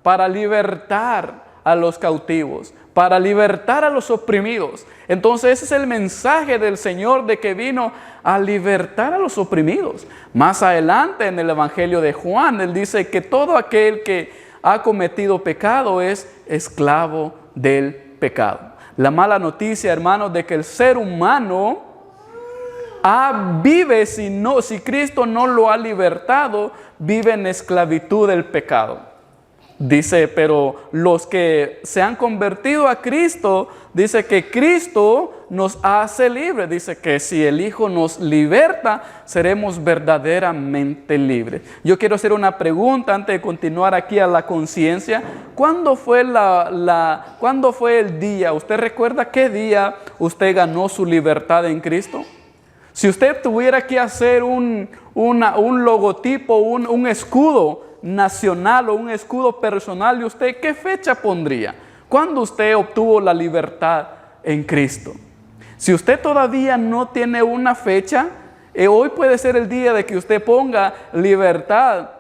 para libertar a los cautivos, para libertar a los oprimidos. Entonces ese es el mensaje del Señor, de que vino a libertar a los oprimidos. Más adelante en el Evangelio de Juan, Él dice que todo aquel que ha cometido pecado es esclavo del pecado. La mala noticia, hermanos, de que el ser humano vive, si Cristo no lo ha libertado, vive en esclavitud del pecado. Dice, pero los que se han convertido a Cristo, dice que Cristo nos hace libres. Dice que si el Hijo nos liberta, seremos verdaderamente libres. Yo quiero hacer una pregunta antes de continuar aquí a la conciencia. ¿Cuándo fue ¿cuándo fue el día? ¿Usted recuerda qué día usted ganó su libertad en Cristo? Si usted tuviera que hacer un logotipo, un escudo nacional o un escudo personal de usted, ¿qué fecha pondría? ¿Cuándo usted obtuvo la libertad en Cristo? Si usted todavía no tiene una fecha, hoy puede ser el día de que usted ponga libertad,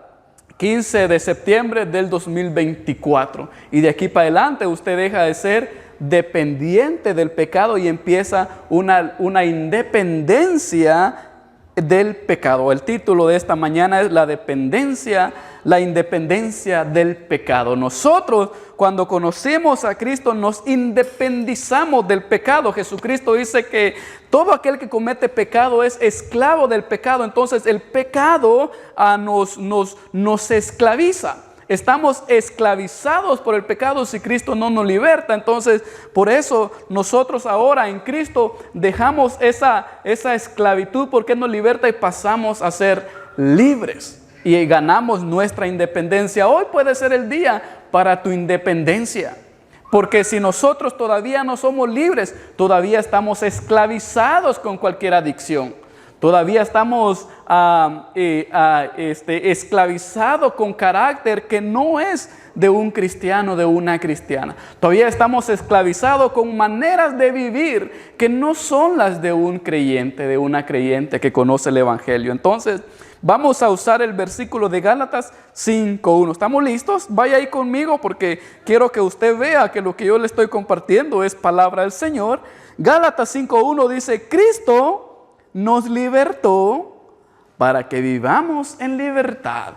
15 de septiembre del 2024. Y de aquí para adelante usted deja de ser dependiente del pecado y empieza una independencia del pecado. El título de esta mañana es la independencia del pecado. Nosotros, cuando conocemos a Cristo, nos independizamos del pecado. Jesucristo dice que todo aquel que comete pecado es esclavo del pecado. Entonces el pecado nos esclaviza. Estamos esclavizados por el pecado si Cristo no nos liberta. Entonces, por eso nosotros ahora en Cristo dejamos esa esclavitud, porque nos liberta, y pasamos a ser libres y ganamos nuestra independencia. Hoy puede ser el día para tu independencia, porque si nosotros todavía no somos libres, todavía estamos esclavizados con cualquier adicción. Todavía estamos esclavizados con carácter que no es de un cristiano, de una cristiana. Todavía estamos esclavizados con maneras de vivir que no son las de un creyente, de una creyente que conoce el Evangelio. Entonces, vamos a usar el versículo de Gálatas 5:1. ¿Estamos listos? Vaya ahí conmigo, porque quiero que usted vea que lo que yo le estoy compartiendo es palabra del Señor. Gálatas 5:1 dice: Cristo nos libertó para que vivamos en libertad.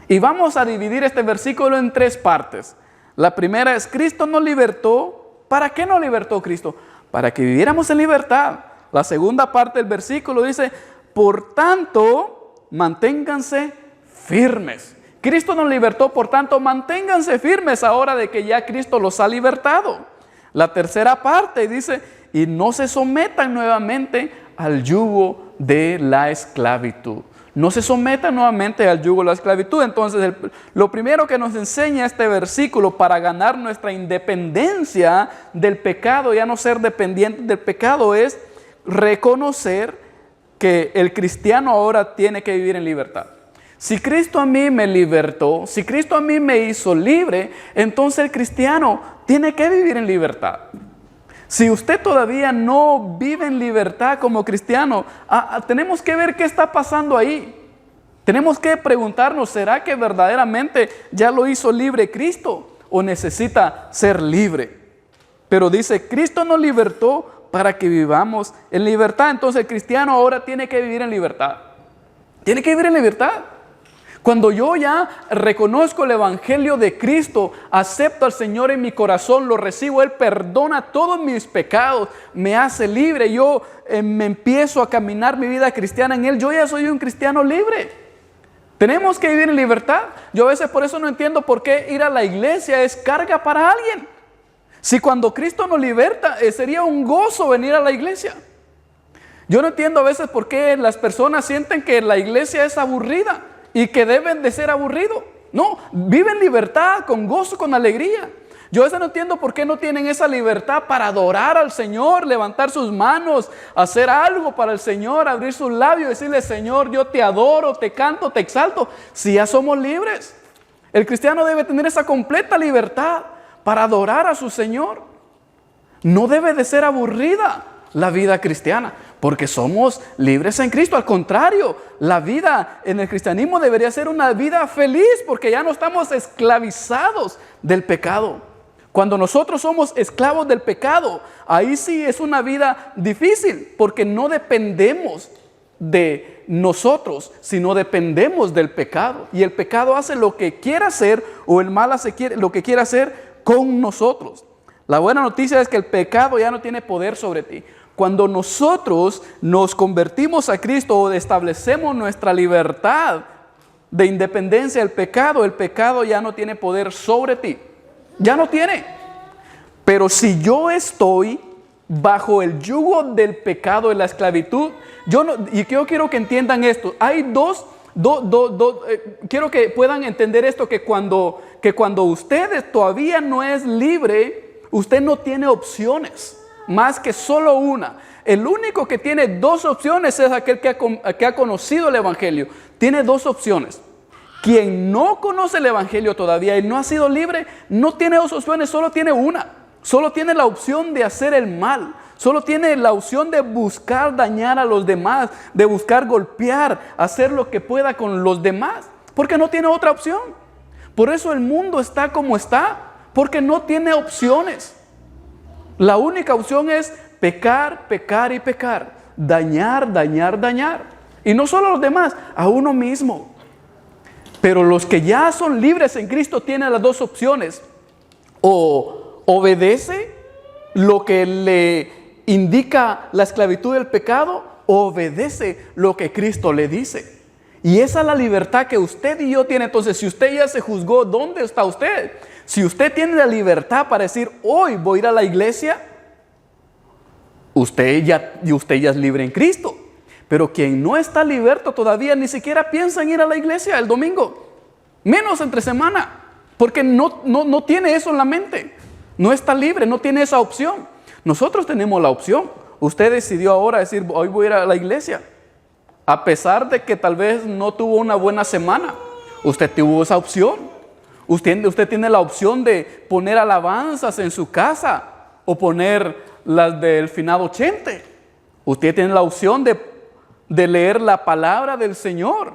Y vamos a dividir este versículo en tres partes. La primera es: Cristo nos libertó. ¿Para qué nos libertó Cristo? Para que viviéramos en libertad. La segunda parte del versículo dice: por tanto, manténganse firmes. Cristo nos libertó, por tanto, manténganse firmes ahora de que ya Cristo los ha libertado. La tercera parte dice: y no se sometan nuevamente al yugo de la esclavitud. No se sometan nuevamente al yugo de la esclavitud. Entonces, lo primero que nos enseña este versículo para ganar nuestra independencia del pecado, ya no ser dependientes del pecado, es reconocer que el cristiano ahora tiene que vivir en libertad. Si Cristo a mí me libertó, si Cristo a mí me hizo libre, entonces el cristiano tiene que vivir en libertad. Si usted todavía no vive en libertad como cristiano, tenemos que ver qué está pasando ahí. Tenemos que preguntarnos: ¿será que verdaderamente ya lo hizo libre Cristo o necesita ser libre? Pero dice: Cristo nos libertó para que vivamos en libertad. Entonces el cristiano ahora tiene que vivir en libertad. Tiene que vivir en libertad. Cuando yo ya reconozco el Evangelio de Cristo, acepto al Señor en mi corazón, lo recibo, Él perdona todos mis pecados, me hace libre, yo me empiezo a caminar mi vida cristiana en Él, yo ya soy un cristiano libre. Tenemos que vivir en libertad. Yo a veces por eso no entiendo por qué ir a la iglesia es carga para alguien. Si cuando Cristo nos liberta, sería un gozo venir a la iglesia. Yo no entiendo a veces por qué las personas sienten que la iglesia es aburrida y que deben de ser aburridos. No, viven libertad, con gozo, con alegría. Yo a veces no entiendo por qué no tienen esa libertad para adorar al Señor, levantar sus manos, hacer algo para el Señor, abrir sus labios y decirle: Señor, yo te adoro, te canto, te exalto. Si ya somos libres. El cristiano debe tener esa completa libertad para adorar a su Señor. No debe de ser aburrida la vida cristiana. porque somos libres en Cristo. Al contrario, la vida en el cristianismo debería ser una vida feliz, porque ya no estamos esclavizados del pecado. Cuando nosotros somos esclavos del pecado, ahí sí es una vida difícil, porque no dependemos de nosotros, sino dependemos del pecado. Y el pecado hace lo que quiera hacer, o el mal hace lo que quiera hacer con nosotros. La buena noticia es que el pecado ya no tiene poder sobre ti. Cuando nosotros nos convertimos a Cristo o establecemos nuestra libertad de independencia del pecado, el pecado ya no tiene poder sobre ti. Ya no tiene. Pero si yo estoy bajo el yugo del pecado, de la esclavitud, y yo quiero que entiendan esto. Hay quiero que puedan entender esto, que cuando usted todavía no es libre, usted no tiene opciones, más que solo una. El único que tiene dos opciones es aquel que ha conocido el Evangelio. Tiene dos opciones. Quien no conoce el Evangelio todavía y no ha sido libre, no tiene dos opciones, solo tiene una. Solo tiene la opción de hacer el mal. Solo tiene la opción de buscar dañar a los demás, de buscar golpear, hacer lo que pueda con los demás, porque no tiene otra opción. Por eso el mundo está como está, porque no tiene opciones. La única opción es pecar, pecar y pecar, dañar, dañar, dañar. Y no solo a los demás, a uno mismo. Pero los que ya son libres en Cristo tienen las dos opciones. O obedece lo que le indica la esclavitud del pecado, o obedece lo que Cristo le dice. Y esa es la libertad que usted y yo tiene. Entonces, si usted ya se juzgó, ¿dónde está usted? Si usted tiene la libertad para decir, hoy voy a ir a la iglesia, usted ya es libre en Cristo. Pero quien no está liberto todavía ni siquiera piensa en ir a la iglesia el domingo, menos entre semana, porque no tiene eso en la mente. No está libre, no tiene esa opción. Nosotros tenemos la opción. Usted decidió ahora decir, hoy voy a ir a la iglesia. A pesar de que tal vez no tuvo una buena semana, usted tuvo esa opción. Usted tiene la opción de poner alabanzas en su casa o poner las del finado Chente. Usted tiene la opción de leer la palabra del Señor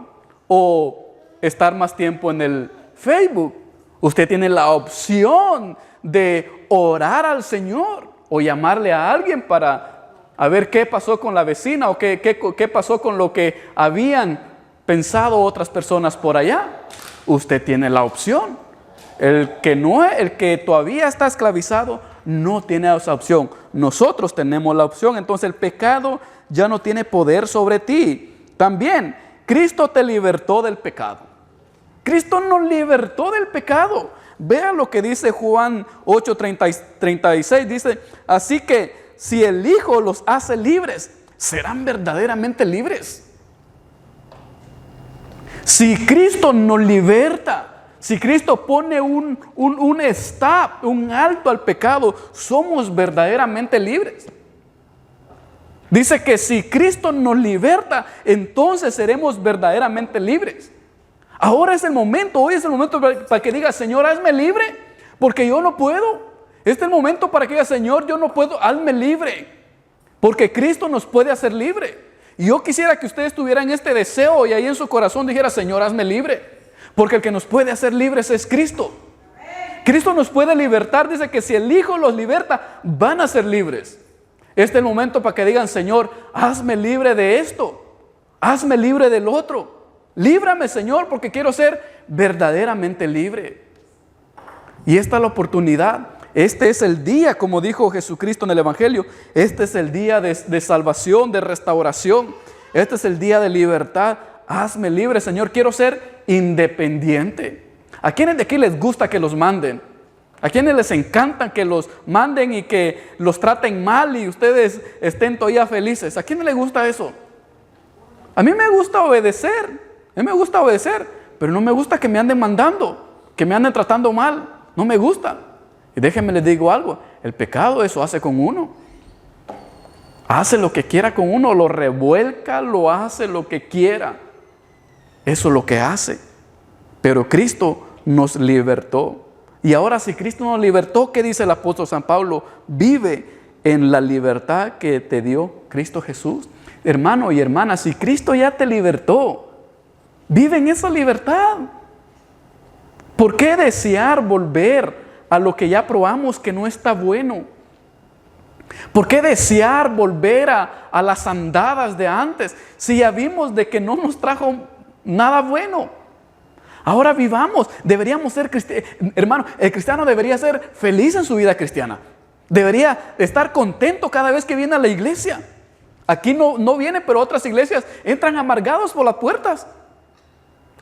o estar más tiempo en el Facebook. Usted tiene la opción de orar al Señor o llamarle a alguien para a ver qué pasó con la vecina o qué pasó con lo que habían pensado otras personas por allá. Usted tiene la opción. El que todavía está esclavizado no tiene esa opción. Nosotros tenemos la opción. Entonces el pecado ya no tiene poder sobre ti. También Cristo te libertó del pecado. Cristo nos libertó del pecado. Vea lo que dice Juan 8:36. Dice, así que si el Hijo los hace libres, serán verdaderamente libres. Si Cristo nos liberta, si Cristo pone un stop, un alto al pecado, somos verdaderamente libres. Dice que si Cristo nos liberta, entonces seremos verdaderamente libres. Ahora es el momento, hoy es el momento para que diga, Señor, hazme libre, porque yo no puedo. Este es el momento para que diga, Señor, yo no puedo, hazme libre, porque Cristo nos puede hacer libre. Y yo quisiera que ustedes tuvieran este deseo y ahí en su corazón dijera, Señor, hazme libre, porque el que nos puede hacer libres es Cristo. Cristo nos puede libertar, dice que si el Hijo los liberta, van a ser libres. Este es el momento para que digan, Señor, hazme libre de esto, hazme libre del otro. Líbrame, Señor, porque quiero ser verdaderamente libre. Y esta es la oportunidad. Este es el día, como dijo Jesucristo en el Evangelio, este es el día de salvación, de restauración. Este es el día de libertad. Hazme libre, Señor. Quiero ser independiente. ¿A quiénes de aquí les gusta que los manden? ¿A quiénes les encanta que los manden y que los traten mal y ustedes estén todavía felices? ¿A quiénes les gusta eso? A mí me gusta obedecer. A mí me gusta obedecer, pero no me gusta que me anden mandando, que me anden tratando mal. No me gusta. Y déjenme les digo algo, el pecado eso hace con uno. Hace lo que quiera con uno, lo revuelca, lo hace lo que quiera. Eso es lo que hace. Pero Cristo nos libertó. Y ahora si Cristo nos libertó, ¿qué dice el apóstol San Pablo? Vive en la libertad que te dio Cristo Jesús. Hermano y hermana, si Cristo ya te libertó, vive en esa libertad. ¿Por qué desear volver a lo que ya probamos que no está bueno? ¿Por qué desear volver a las andadas de antes si ya vimos de que no nos trajo nada bueno? Ahora vivamos, deberíamos ser cristianos. Hermano, el cristiano debería ser feliz en su vida cristiana. Debería estar contento cada vez que viene a la iglesia. Aquí no viene, pero otras iglesias entran amargados por las puertas.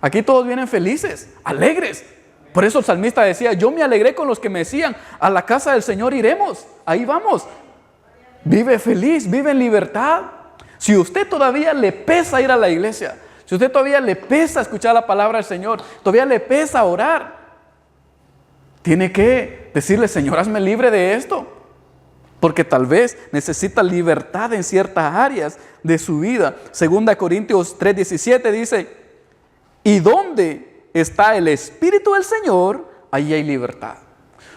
Aquí todos vienen felices, alegres. Por eso el salmista decía, yo me alegré con los que me decían, a la casa del Señor iremos. Ahí vamos. Vive feliz, vive en libertad. Si usted todavía le pesa ir a la iglesia, si usted todavía le pesa escuchar la palabra del Señor, todavía le pesa orar, tiene que decirle, Señor, hazme libre de esto. Porque tal vez necesita libertad en ciertas áreas de su vida. 2 Corintios 3:17 dice, y donde está el Espíritu del Señor, ahí hay libertad.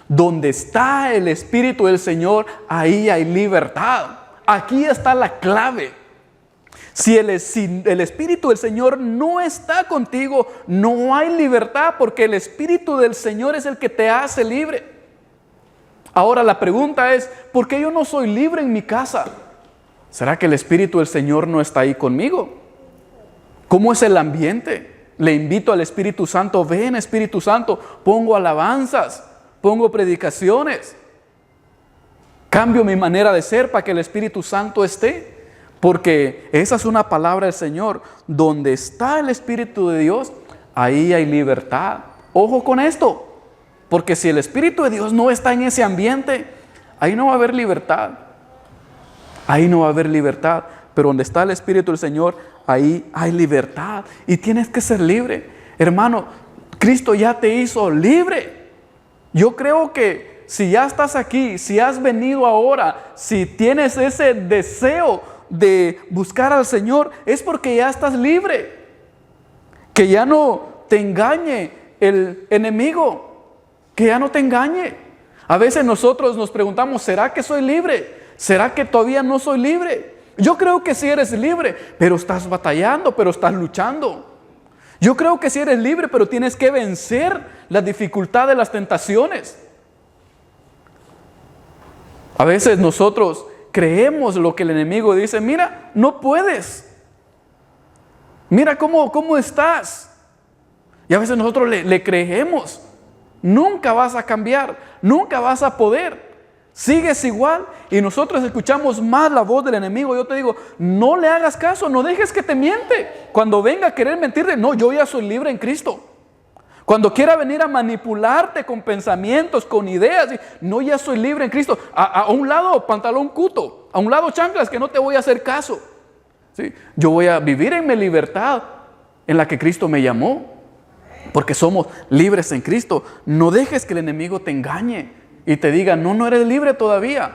Donde está el Espíritu del Señor, ahí hay libertad. Aquí está la clave. Si el Espíritu del Señor no está contigo, no hay libertad, porque el Espíritu del Señor es el que te hace libre. Ahora la pregunta es, ¿por qué yo no soy libre en mi casa? ¿Será que el Espíritu del Señor no está ahí conmigo? ¿Cómo es el ambiente? Le invito al Espíritu Santo, ven Espíritu Santo, pongo alabanzas, pongo predicaciones, cambio mi manera de ser para que el Espíritu Santo esté. Porque esa es una palabra del Señor. Donde está el Espíritu de Dios, ahí hay libertad. Ojo con esto. Porque si el Espíritu de Dios no está en ese ambiente, ahí no va a haber libertad. Ahí no va a haber libertad. Pero donde está el Espíritu del Señor, ahí hay libertad. Y tienes que ser libre. Hermano, Cristo ya te hizo libre. Yo creo que si ya estás aquí, si has venido ahora, si tienes ese deseo de buscar al Señor, es porque ya estás libre. Que ya no te engañe el enemigo. Que ya no te engañe. A veces nosotros nos preguntamos, ¿será que soy libre? ¿Será que todavía no soy libre? Yo creo que sí eres libre, pero estás batallando, pero estás luchando. Yo creo que sí eres libre, pero tienes que vencer la dificultad de las tentaciones. A veces nosotros creemos lo que el enemigo dice, mira, no puedes. Mira cómo estás. Y a veces nosotros le creemos. Nunca vas a cambiar, nunca vas a poder. Sigues igual y nosotros escuchamos más la voz del enemigo. Yo te digo, no le hagas caso, no dejes que te miente. Cuando venga a querer mentirte, no, yo ya soy libre en Cristo. Cuando quiera venir a manipularte con pensamientos, con ideas, no, ya soy libre en Cristo. A un lado pantalón cuto, a un lado chanclas, que no te voy a hacer caso. ¿Sí? Yo voy a vivir en mi libertad en la que Cristo me llamó. Porque somos libres en Cristo. No dejes que el enemigo te engañe y te diga, no eres libre todavía.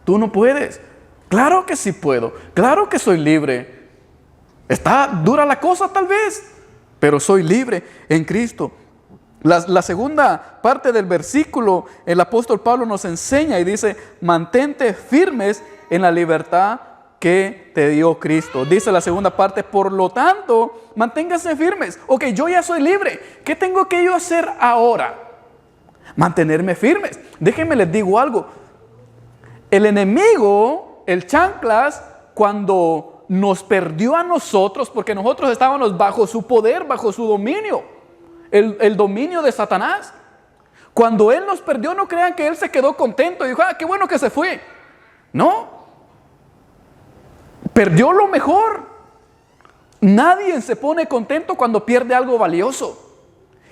Tú no puedes. Claro que sí puedo. Claro que soy libre. Está dura la cosa tal vez, pero soy libre en Cristo. La segunda parte del versículo, el apóstol Pablo nos enseña y dice, mantente firmes en la libertad que te dio Cristo. Dice la segunda parte, por lo tanto, manténganse firmes. Ok, yo ya soy libre. ¿Qué tengo que yo hacer ahora? Mantenerme firmes. Déjenme les digo algo. El enemigo, el chanclas, cuando nos perdió a nosotros, porque nosotros estábamos bajo su poder, bajo su dominio, el dominio de Satanás. Cuando él nos perdió, no crean que él se quedó contento y dijo, qué bueno que se fue. No. Perdió lo mejor. Nadie se pone contento cuando pierde algo valioso.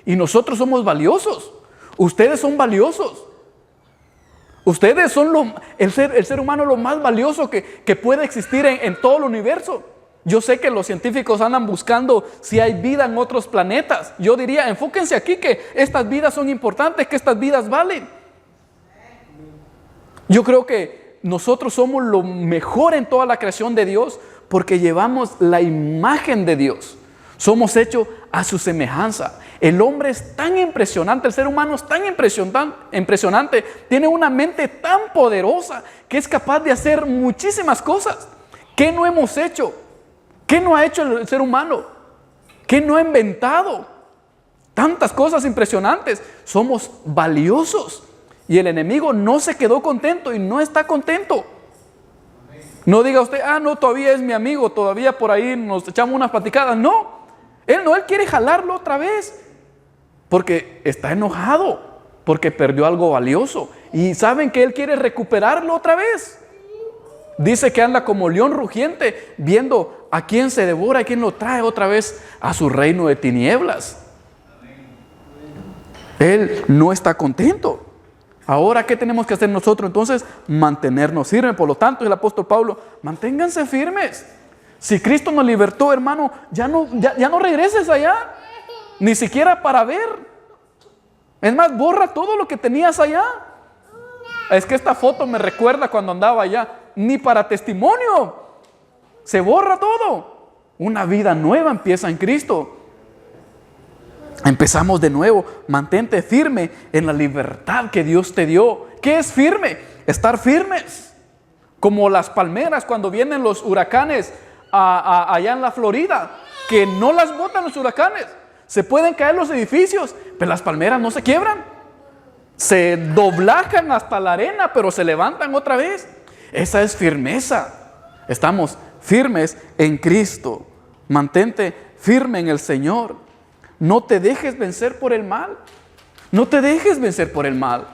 Y nosotros somos valiosos. Ustedes son valiosos. Ustedes son el ser humano lo más valioso que puede existir en todo el universo. Yo sé que los científicos andan buscando si hay vida en otros planetas. Yo diría, enfóquense aquí que estas vidas son importantes, que estas vidas valen. Yo creo que nosotros somos lo mejor en toda la creación de Dios porque llevamos la imagen de Dios. Somos hechos a su semejanza. El hombre es tan impresionante, el ser humano es tan impresionante, tiene una mente tan poderosa que es capaz de hacer muchísimas cosas. ¿Qué no hemos hecho? ¿Qué no ha hecho el ser humano? ¿Qué no ha inventado? Tantas cosas impresionantes. Somos valiosos. Y el enemigo no se quedó contento y no está contento. No diga usted, no, todavía es mi amigo, todavía por ahí nos echamos unas platicadas. No, él quiere jalarlo otra vez. Porque está enojado, porque perdió algo valioso. Y saben que él quiere recuperarlo otra vez. Dice que anda como león rugiente, viendo a quién se devora, a quién lo trae otra vez a su reino de tinieblas. Él no está contento. Ahora, ¿qué tenemos que hacer nosotros? Entonces, mantenernos firmes. Por lo tanto, el apóstol Pablo, manténganse firmes. Si Cristo nos libertó, hermano, ya no regreses allá, ni siquiera para ver. Es más, borra todo lo que tenías allá. Es que esta foto me recuerda cuando andaba allá. Ni para testimonio. Se borra todo. Una vida nueva empieza en Cristo. Empezamos de nuevo. Mantente firme en la libertad que Dios te dio. ¿Qué es firme? Estar firmes. Como las palmeras cuando vienen los huracanes allá en la Florida, que no las botan los huracanes. Se pueden caer los edificios, pero las palmeras no se quiebran. Se doblajan hasta la arena, pero se levantan otra vez. Esa es firmeza. Estamos firmes en Cristo. Mantente firme en el Señor. No te dejes vencer por el mal. No te dejes vencer por el mal.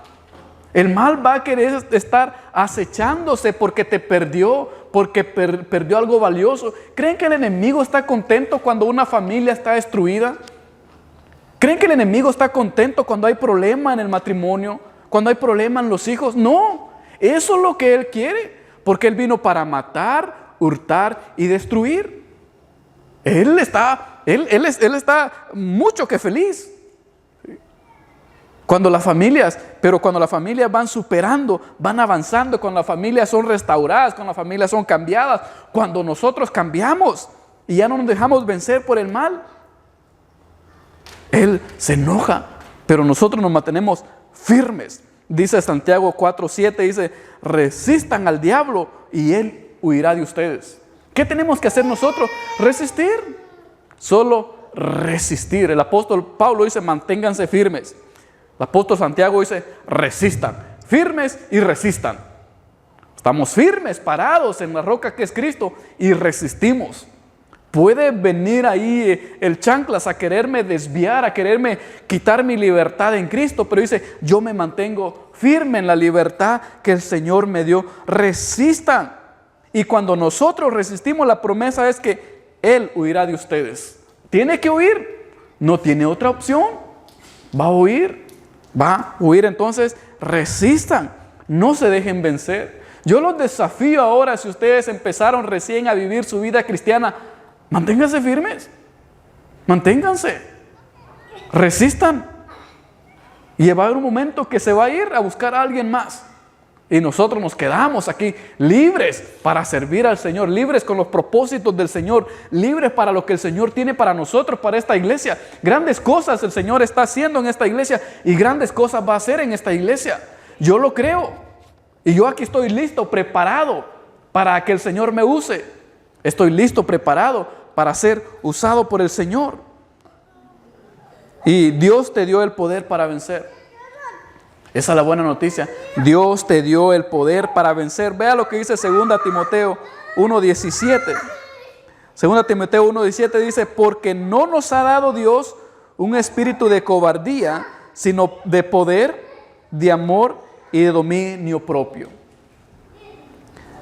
El mal va a querer estar acechándose porque te perdió, porque perdió algo valioso. ¿Creen que el enemigo está contento cuando una familia está destruida? ¿Creen que el enemigo está contento cuando hay problema en el matrimonio? Cuando hay problema en los hijos. No, eso es lo que él quiere, porque él vino para matar, hurtar y destruir. Él está mucho que feliz. Cuando las familias van superando, van avanzando, cuando las familias son restauradas, cuando las familias son cambiadas, cuando nosotros cambiamos y ya no nos dejamos vencer por el mal, Él se enoja, pero nosotros nos mantenemos firmes. Dice Santiago 4:7, dice, resistan al diablo y él huirá de ustedes. ¿Qué tenemos que hacer nosotros? Resistir. Solo resistir. El apóstol Pablo dice, manténganse firmes. El apóstol Santiago dice, resistan. Firmes y resistan. Estamos firmes, parados en la roca que es Cristo y resistimos. Puede venir ahí el chanclas a quererme desviar, a quererme quitar mi libertad en Cristo, pero dice, yo me mantengo firme en la libertad que el Señor me dio. Resistan. Y cuando nosotros resistimos, la promesa es que Él huirá de ustedes. Tiene que huir. No tiene otra opción. Va a huir. Entonces, resistan. No se dejen vencer. Yo los desafío ahora, si ustedes empezaron recién a vivir su vida cristiana, manténganse firmes. Manténganse. Resistan. Y va a haber un momento que se va a ir a buscar a alguien más. Y nosotros nos quedamos aquí libres para servir al Señor, libres con los propósitos del Señor, libres para lo que el Señor tiene para nosotros, para esta iglesia. Grandes cosas el Señor está haciendo en esta iglesia y grandes cosas va a hacer en esta iglesia. Yo lo creo. Y yo aquí estoy listo, preparado para que el Señor me use. Estoy listo, preparado para ser usado por el Señor. Y Dios te dio el poder para vencer. Esa es la buena noticia. Dios te dio el poder para vencer. Vea lo que dice 2 Timoteo 1:17. 2 Timoteo 1:17 dice, porque no nos ha dado Dios un espíritu de cobardía, sino de poder, de amor y de dominio propio.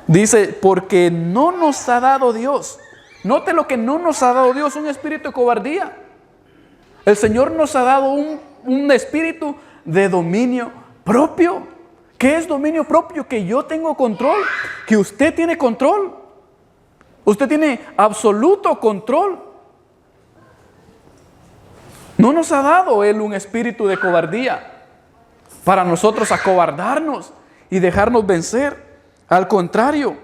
Dice, porque no nos ha dado Dios. Note lo que no nos ha dado Dios, un espíritu de cobardía. El Señor nos ha dado un espíritu de dominio propio. ¿Qué es dominio propio? Que yo tengo control, que usted tiene control. Usted tiene absoluto control. No nos ha dado Él un espíritu de cobardía para nosotros acobardarnos y dejarnos vencer. Al contrario,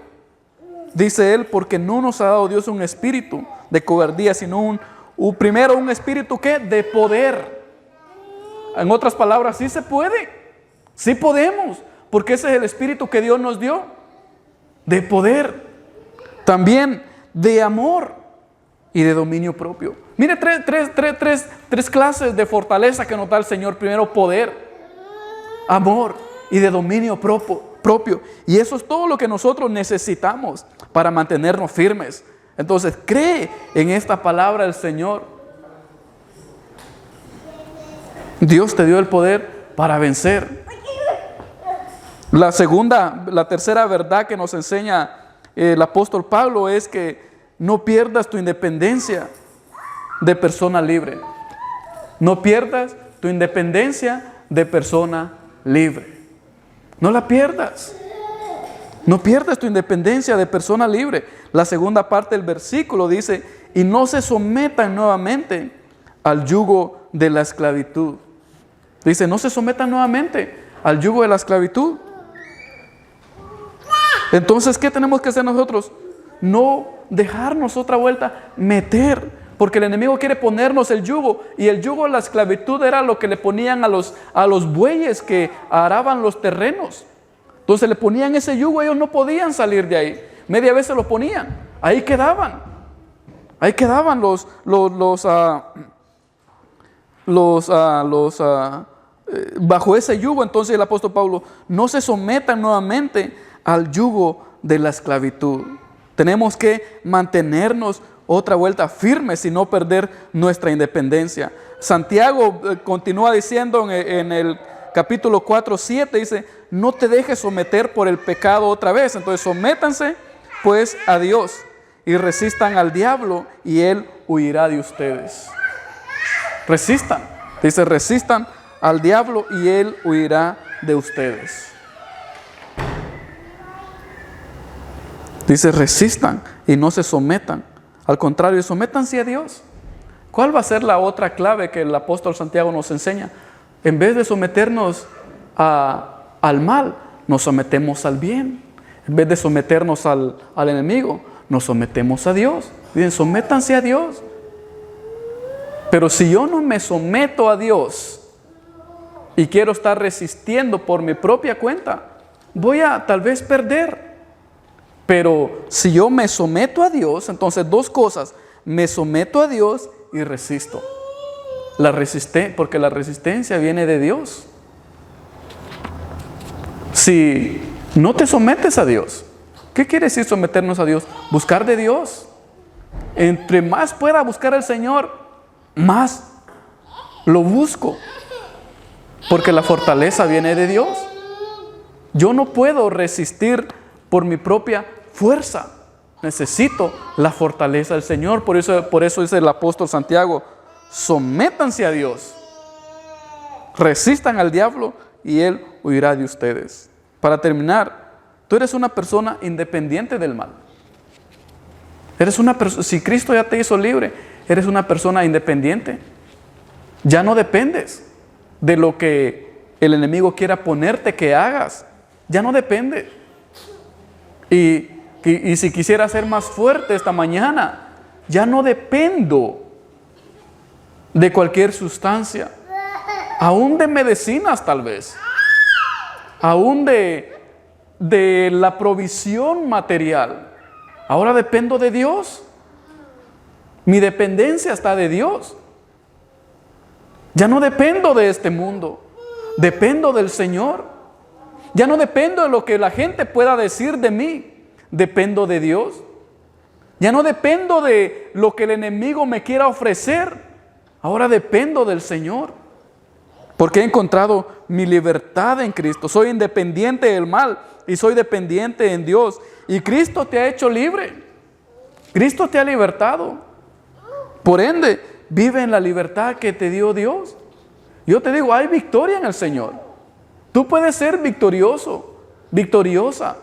dice Él, porque no nos ha dado Dios un espíritu de cobardía, sino Primero, un espíritu ¿qué? De poder. En otras palabras, sí se puede. Sí podemos. Porque ese es el espíritu que Dios nos dio. De poder. También de amor y de dominio propio. Mire, tres clases de fortaleza que nos da el Señor. Primero, poder, amor y de dominio propio. Y eso es todo lo que nosotros necesitamos para mantenernos firmes. Entonces, cree en esta palabra del Señor. Dios te dio el poder para vencer. La tercera verdad que nos enseña el apóstol Pablo es que no pierdas tu independencia de persona libre. No pierdas tu independencia de persona libre. No la pierdas. No pierdas tu independencia de persona libre. La segunda parte del versículo dice, y no se sometan nuevamente al yugo de la esclavitud. Dice, no se sometan nuevamente al yugo de la esclavitud. Entonces, ¿qué tenemos que hacer nosotros? No dejarnos otra vuelta meter, porque el enemigo quiere ponernos el yugo, y el yugo de la esclavitud era lo que le ponían a los bueyes que araban los terrenos. Entonces le ponían ese yugo, ellos no podían salir de ahí. Media vez se lo ponían, ahí quedaban. Ahí quedaban bajo ese yugo. Entonces el apóstol Pablo, no se sometan nuevamente al yugo de la esclavitud. Tenemos que mantenernos otra vuelta firmes y no perder nuestra independencia. Santiago continúa diciendo en el capítulo 4:7, dice, no te dejes someter por el pecado otra vez. Entonces sométanse pues a Dios y resistan al diablo y él huirá de ustedes. Resistan. Dice, resistan al diablo y él huirá de ustedes. Dice, resistan y no se sometan. Al contrario, sométanse a Dios. ¿Cuál va a ser la otra clave que el apóstol Santiago nos enseña? En vez de someternos al mal, nos sometemos al bien. En vez de someternos al enemigo, nos sometemos a Dios. Dicen, sométanse a Dios. Pero si yo no me someto a Dios y quiero estar resistiendo por mi propia cuenta, voy a tal vez perder. Pero si yo me someto a Dios, entonces dos cosas, me someto a Dios y resisto. Porque la resistencia viene de Dios. Si no te sometes a Dios, ¿qué quiere decir someternos a Dios? Buscar de Dios. Entre más pueda buscar al Señor, más lo busco. Porque la fortaleza viene de Dios. Yo no puedo resistir por mi propia fuerza. Necesito la fortaleza del Señor. Por eso dice el apóstol Santiago, sométanse a Dios, resistan al diablo y él huirá de ustedes. Para terminar, tú eres una persona independiente del mal. Si Cristo ya te hizo libre, eres una persona independiente. Ya no dependes de lo que el enemigo quiera ponerte que hagas. Ya no depende. Y si quisiera ser más fuerte esta mañana, ya no dependo de cualquier sustancia, aún de medicinas tal vez, aún de la provisión material. Ahora dependo de Dios. Mi dependencia está de Dios. Ya no dependo de este mundo, dependo del Señor. Ya no dependo de lo que la gente pueda decir de mí, dependo de Dios. Ya no dependo de lo que el enemigo me quiera ofrecer, ahora dependo del Señor. Porque he encontrado mi libertad en Cristo. Soy independiente del mal y soy dependiente en Dios. Y Cristo te ha hecho libre. Cristo te ha libertado. Por ende, vive en la libertad que te dio Dios. Yo te digo, hay victoria en el Señor. Tú puedes ser victorioso, victoriosa,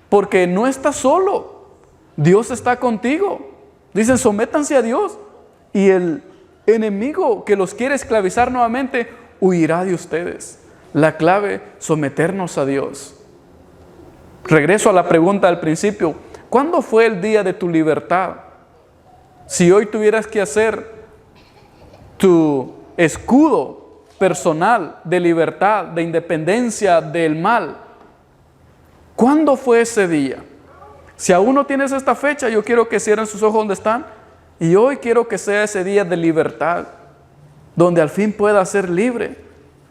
porque no estás solo. Dios está contigo. Dicen, sométanse a Dios y el enemigo que los quiere esclavizar nuevamente huirá de ustedes. La clave, someternos a Dios. Regreso a la pregunta del principio. ¿Cuándo fue el día de tu libertad? Si hoy tuvieras que hacer tu escudo personal de libertad, de independencia del mal. ¿Cuándo fue ese día? Si aún no tienes esta fecha, yo quiero que cierren sus ojos donde están. Y hoy quiero que sea ese día de libertad, donde al fin puedas ser libre.